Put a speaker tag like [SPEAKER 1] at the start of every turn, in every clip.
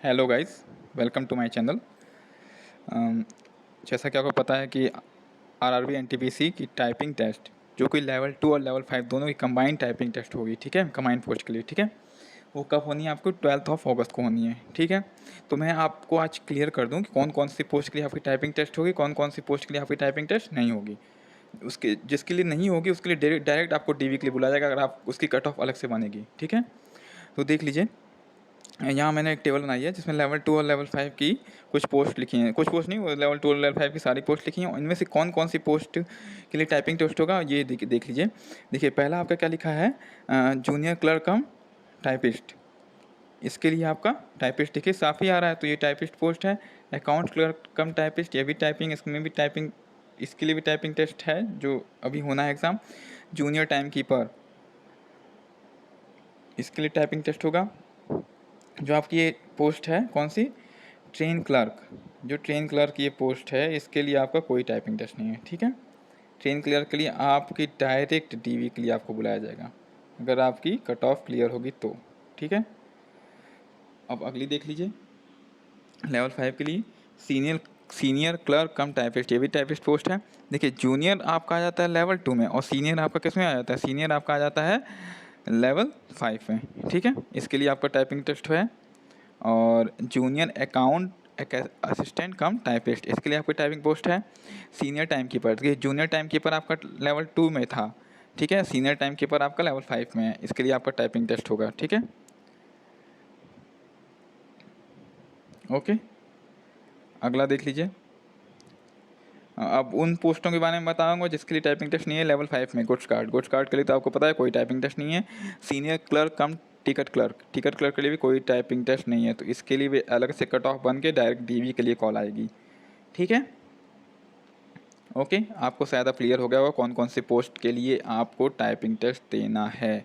[SPEAKER 1] Hello guys, welcome to my channel. जैसा कि आपको पता है कि आरआरबी एनटीपीसी की टाइपिंग टेस्ट जो कि लेवल 2 और लेवल 5 दोनों की कंबाइंड टाइपिंग टेस्ट होगी, ठीक है, कंबाइंड पोस्ट के लिए, ठीक है। वो कब होनी है? आपको 12 अगस्त को होनी है, ठीक है। तो मैं आपको आज क्लियर कर दूं कि कौन कौन सी पोस्ट के लिए आपकी टाइपिंग टेस्ट होगी, कौन कौन सी पोस्ट के लिए आपकी टाइपिंग टेस्ट नहीं होगी। उसके जिसके लिए नहीं होगी उसके लिए डायरेक्ट आपको डीवी के लिए बुलाया जाएगा अगर आप उसकी कट ऑफ अलग से बनेगी, ठीक है। तो देख लीजिए, यहाँ मैंने एक टेबल बनाई है जिसमें लेवल 2 और लेवल 5 की कुछ पोस्ट लिखी हैं, कुछ पोस्ट नहीं, वो लेवल 2 और लेवल 5 की सारी पोस्ट लिखी हैं। इनमें से कौन कौन सी पोस्ट के लिए टाइपिंग टेस्ट होगा ये देख लीजिए। देखिए, पहला आपका क्या लिखा है, जूनियर क्लर्क कम टाइपिस्ट। इसके लिए आपका टाइपिस्ट देखिए साफ ही आ रहा है, तो ये टाइपिस्ट पोस्ट है। अकाउंट क्लर्क कम टाइपिस्ट, ये भी टाइपिंग, इसमें भी टाइपिंग, इसके लिए भी टाइपिंग टेस्ट है जो अभी होना है एग्ज़ाम। जूनियर टाइम कीपर, इसके लिए टाइपिंग टेस्ट होगा। जो आपकी ये पोस्ट है कौन सी, ट्रेन क्लर्क, जो ट्रेन क्लर्क की ये पोस्ट है इसके लिए आपका कोई टाइपिंग टेस्ट नहीं है, ठीक है। ट्रेन क्लर्क के लिए आपकी डायरेक्ट डीवी के लिए आपको बुलाया जाएगा अगर आपकी कट ऑफ क्लियर होगी तो, ठीक है। अब अगली देख लीजिए, लेवल 5 के लिए सीनियर सीनियर क्लर्क कम टाइपिस्ट, ये भी टाइपिस्ट पोस्ट है। देखिए, जूनियर आपका आ जाता है लेवल 2 में और सीनियर आपका किस में आ जाता है, सीनियर आपका आ जाता है लेवल 5 में, ठीक है। इसके लिए आपका टाइपिंग टेस्ट है। और जूनियर अकाउंट असिस्टेंट कम टाइपिस्ट, इसके लिए आपकी टाइपिंग पोस्ट है। सीनियर टाइम कीपर, देखिए जूनियर टाइम कीपर आपका लेवल 2 में था, ठीक है। सीनियर टाइम कीपर आपका लेवल 5 में है, इसके लिए आपका टाइपिंग टेस्ट होगा, ठीक है। ओके, अगला देख लीजिए। अब उन पोस्टों के बारे में बताऊंगा जिसके लिए टाइपिंग टेस्ट नहीं है लेवल 5 में। गुड्स कार्ड के लिए तो आपको पता है कोई टाइपिंग टेस्ट नहीं है। सीनियर क्लर्क कम टिकट क्लर्क के लिए भी कोई टाइपिंग टेस्ट नहीं है, तो इसके लिए भी अलग से कट ऑफ बन के डायरेक्ट डीवी के लिए कॉल आएगी, ठीक है। ओके, आपको शायद अब क्लियर हो गया होगा कौन कौन सी पोस्ट के लिए आपको टाइपिंग टेस्ट देना है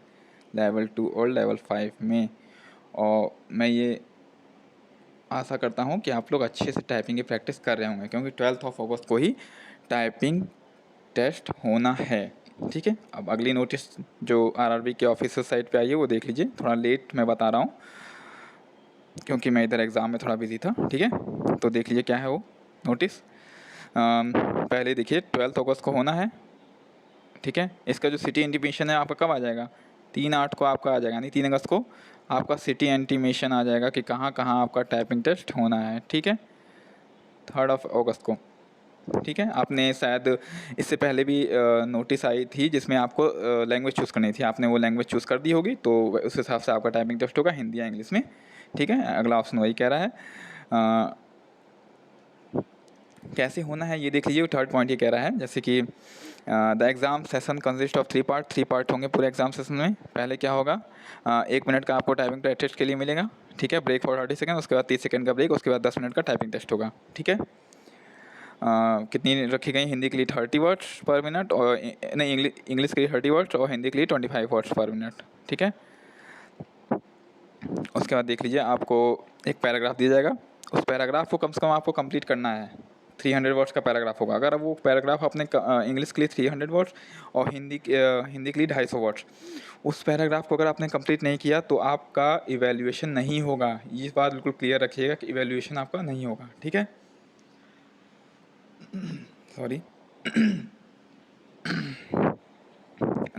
[SPEAKER 1] लेवल 2 और लेवल 5 में। और मैं ये आशा करता हूँ कि आप लोग अच्छे से टाइपिंग की प्रैक्टिस कर रहे होंगे क्योंकि 12 अगस्त को ही टाइपिंग टेस्ट होना है, ठीक है। अब अगली नोटिस जो आरआरबी के ऑफिशियल साइट पे आई है वो देख लीजिए। थोड़ा लेट मैं बता रहा हूँ क्योंकि मैं इधर एग्ज़ाम में थोड़ा बिजी था, ठीक है। तो देख लीजिए क्या है वो नोटिस। पहले देखिए 12 अगस्त को होना है, ठीक है। इसका जो सिटी इंटीमेशन है आपका कब आ जाएगा, 3/8 को आपका आ जाएगा, यानी 3 अगस्त को आपका सिटी इंटीमेशन आ जाएगा कि कहाँ कहाँ आपका टाइपिंग टेस्ट होना है, ठीक है। 3 अगस्त को, ठीक है। आपने शायद इससे पहले भी नोटिस आई थी जिसमें आपको लैंग्वेज चूज़ करनी थी, आपने वो लैंग्वेज चूज़ कर दी होगी, तो उस हिसाब से आपका टाइपिंग टेस्ट होगा हिंदी या इंग्लिश में, ठीक है। अगला ऑप्शन वही कह रहा है। कैसे होना है ये देख लीजिए। थर्ड पॉइंट ये कह रहा है जैसे कि the exam session consist of 3 part होंगे पूरे एग्जाम सेशन में। पहले क्या होगा, 1 मिनट का आपको टाइपिंग टेस्ट के लिए मिलेगा, ठीक है। ब्रेक फॉर 30 सेकंड, उसके बाद 30 सेकंड का ब्रेक, उसके बाद 10 मिनट का टाइपिंग टेस्ट होगा, ठीक है। कितनी रखी गई, हिंदी के लिए 30 वर्ड्स पर मिनट और नहीं, इंग्लिश के लिए 30 वर्ड्स और हिंदी के लिए 25 वर्ड्स पर मिनट, ठीक है। उसके बाद देख लीजिए आपको एक पैराग्राफ दिया जाएगा, उस पैराग्राफ को कम से कम आपको कंप्लीट करना है। 300 वर्ड्स का पैराग्राफ होगा। अगर वो पैराग्राफ अपने इंग्लिश के लिए 300 वर्ड्स और हिंदी के लिए 250 वर्ड्स, उस पैराग्राफ को अगर आपने कंप्लीट नहीं किया तो आपका इवैल्यूएशन नहीं होगा। ये बात बिल्कुल क्लियर रखिएगा कि इवैल्यूएशन आपका नहीं होगा, ठीक है। Sorry.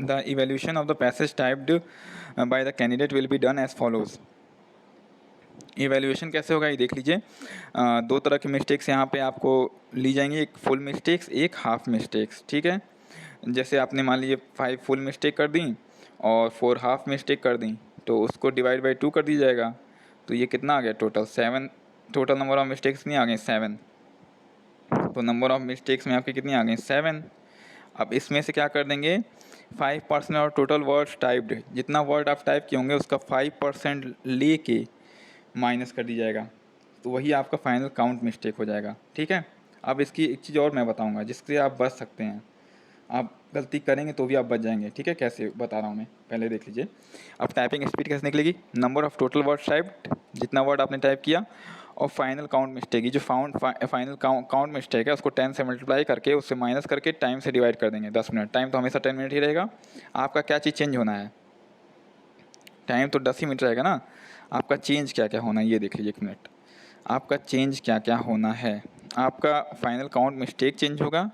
[SPEAKER 1] The evaluation of the passage typed by the candidate will be done as follows. Evaluation कैसे होगा ये देख लीजिए। दो तरह की मिस्टेक्स यहाँ पे आपको ली जाएंगी, एक फुल मिस्टेक्स, एक हाफ मिस्टेक्स, ठीक है। जैसे आपने मान लीजिए 5 फुल मिस्टेक कर दी और 4 हाफ मिस्टेक कर दी, तो उसको डिवाइड बाई 2 कर दी जाएगा, तो ये कितना आ गया total 7। Total number of mistakes नहीं आ गई 7, तो नंबर ऑफ मिस्टेक्स में आपकी कितनी आ गई 7। अब इसमें से क्या कर देंगे, 5% और टोटल वर्ड्स टाइप्ड, जितना वर्ड आप टाइप किए होंगे उसका 5% ले के माइनस कर दी जाएगा, तो वही आपका फाइनल काउंट मिस्टेक हो जाएगा, ठीक है। अब इसकी एक चीज़ और मैं बताऊंगा जिससे आप बच सकते हैं, आप गलती करेंगे तो भी आप बच जाएंगे, ठीक है। कैसे बता रहा हूँ मैं, पहले देख लीजिए। अब टाइपिंग स्पीड कैसे निकलेगी, number of total word typed, जितना वर्ड आपने टाइप किया, और फाइनल काउंट मिस्टेक, जो फाइनल काउंट मिस्टेक है उसको 10 से मल्टीप्लाई करके उससे माइनस करके टाइम से डिवाइड कर देंगे 10 मिनट। टाइम तो हमेशा 10 मिनट ही रहेगा। आपका क्या चीज़ चेंज होना है, टाइम तो 10 ही मिनट रहेगा ना। आपका चेंज क्या क्या होना है ये देख लीजिए, एक मिनट। आपका चेंज क्या क्या होना है, आपका फाइनल काउंट मिस्टेक चेंज होगा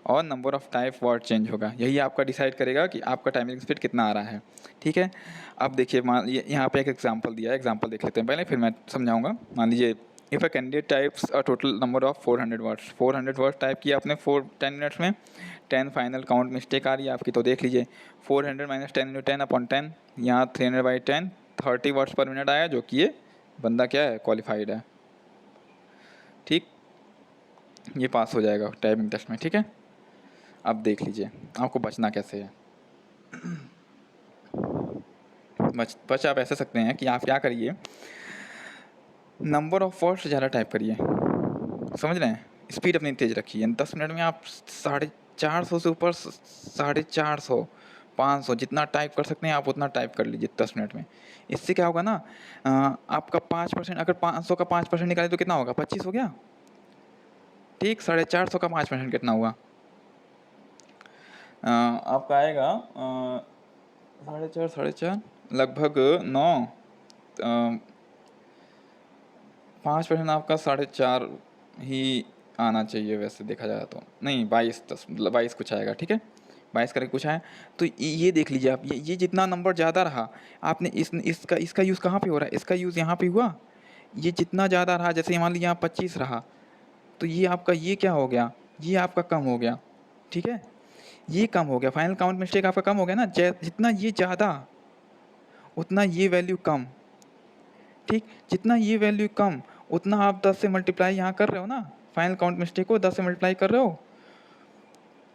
[SPEAKER 1] और number of type word change होगा। यही आपका डिसाइड करेगा कि आपका टाइपिंग स्पीड कितना आ रहा है, ठीक है। अब देखिए, मान यहाँ पे एक एग्जांपल दिया है, एग्जांपल देख लेते हैं पहले, फिर मैं समझाऊंगा। मान लीजिए, if a candidate types a total number of 400 words, 400 words type किया आपने 10 मिनट्स में, 10 फाइनल काउंट मिस्टेक आ रही है आपकी, तो देख लीजिए 400 माइनस 10 इंटू 10 अपॉन 10, यहाँ 300/10 30 वर्ड्स पर मिनट आया, जो कि ये बंदा क्या है, क्वालिफाइड है, ठीक। ये पास हो जाएगा टाइपिंग टेस्ट में, ठीक है। अब देख लीजिए आपको बचना कैसे है। बच आप ऐसे सकते हैं कि आप क्या करिए, नंबर ऑफ वर्ड्स ज़्यादा टाइप करिए, समझ रहे हैं, स्पीड अपनी तेज़ रखिए। 10 मिनट में आप 450 से ऊपर 450, 500 जितना टाइप कर सकते हैं आप उतना टाइप कर लीजिए 10 मिनट में। इससे क्या होगा ना, आपका 5%, अगर 500 का 5% निकाले तो कितना होगा, 25 हो गया, ठीक। 450 का 5% कितना हुआ, आपका आएगा 4.5 लगभग 9, 5% आपका 4.5 ही आना चाहिए वैसे देखा जाए तो, नहीं 22 कुछ आएगा, ठीक है, 22 करके कुछ आया। तो ये देख लीजिए आप, ये जितना नंबर ज़्यादा रहा, आपने इसका यूज़ कहाँ पे हो रहा है, इसका यूज़ यहाँ पे हुआ। ये जितना ज़्यादा रहा, जैसे मान लीजिए यहाँ 25 रहा, तो ये आपका ये क्या हो गया, ये आपका कम हो गया, ठीक है, ये कम हो गया, फाइनल काउंट मिस्टेक आपका कम हो गया ना। जितना ये ज़्यादा उतना ये वैल्यू कम, ठीक। जितना ये वैल्यू कम उतना आप 10 से मल्टीप्लाई यहाँ कर रहे हो ना, फाइनल काउंट मिस्टेक को 10 से मल्टीप्लाई कर रहे हो,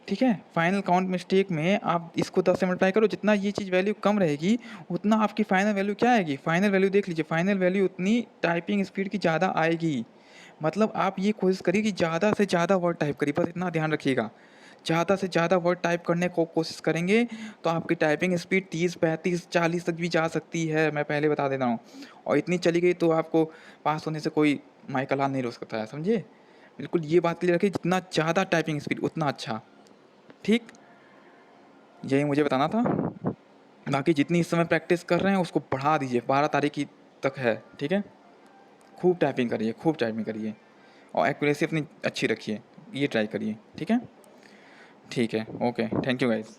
[SPEAKER 1] ठीक है। फाइनल काउंट मिस्टेक में आप इसको 10 से मल्टीप्लाई करो, जितना ये चीज़ वैल्यू कम रहेगी उतना आपकी फाइनल वैल्यू क्या आएगी, फाइनल वैल्यू देख लीजिए, फाइनल वैल्यू उतनी टाइपिंग स्पीड की ज़्यादा आएगी। मतलब आप ये कोशिश करिए कि ज़्यादा से ज़्यादा वर्ड टाइप करिए, बस इतना ध्यान रखिएगा। ज़्यादा से ज़्यादा वर्ड टाइप करने को कोशिश करेंगे तो आपकी टाइपिंग स्पीड 30, 35, 40 तक भी जा सकती है, मैं पहले बता देता हूँ। और इतनी चली गई तो आपको पास होने से कोई माइकल हाल नहीं रोक सकता है, समझे। बिल्कुल ये बात क्लियर रखिए, जितना ज़्यादा टाइपिंग स्पीड उतना अच्छा, ठीक। यही मुझे बताना था। बाकी जितनी इस समय प्रैक्टिस कर रहे हैं उसको बढ़ा दीजिए, 12 तारीख की तक है, ठीक है। खूब टाइपिंग करिए, खूब टाइपिंग करिए और एक्यूरेसी अपनी अच्छी रखिए, ये ट्राई करिए, ठीक है। ठीक है, ओके, थैंक यू गाइस।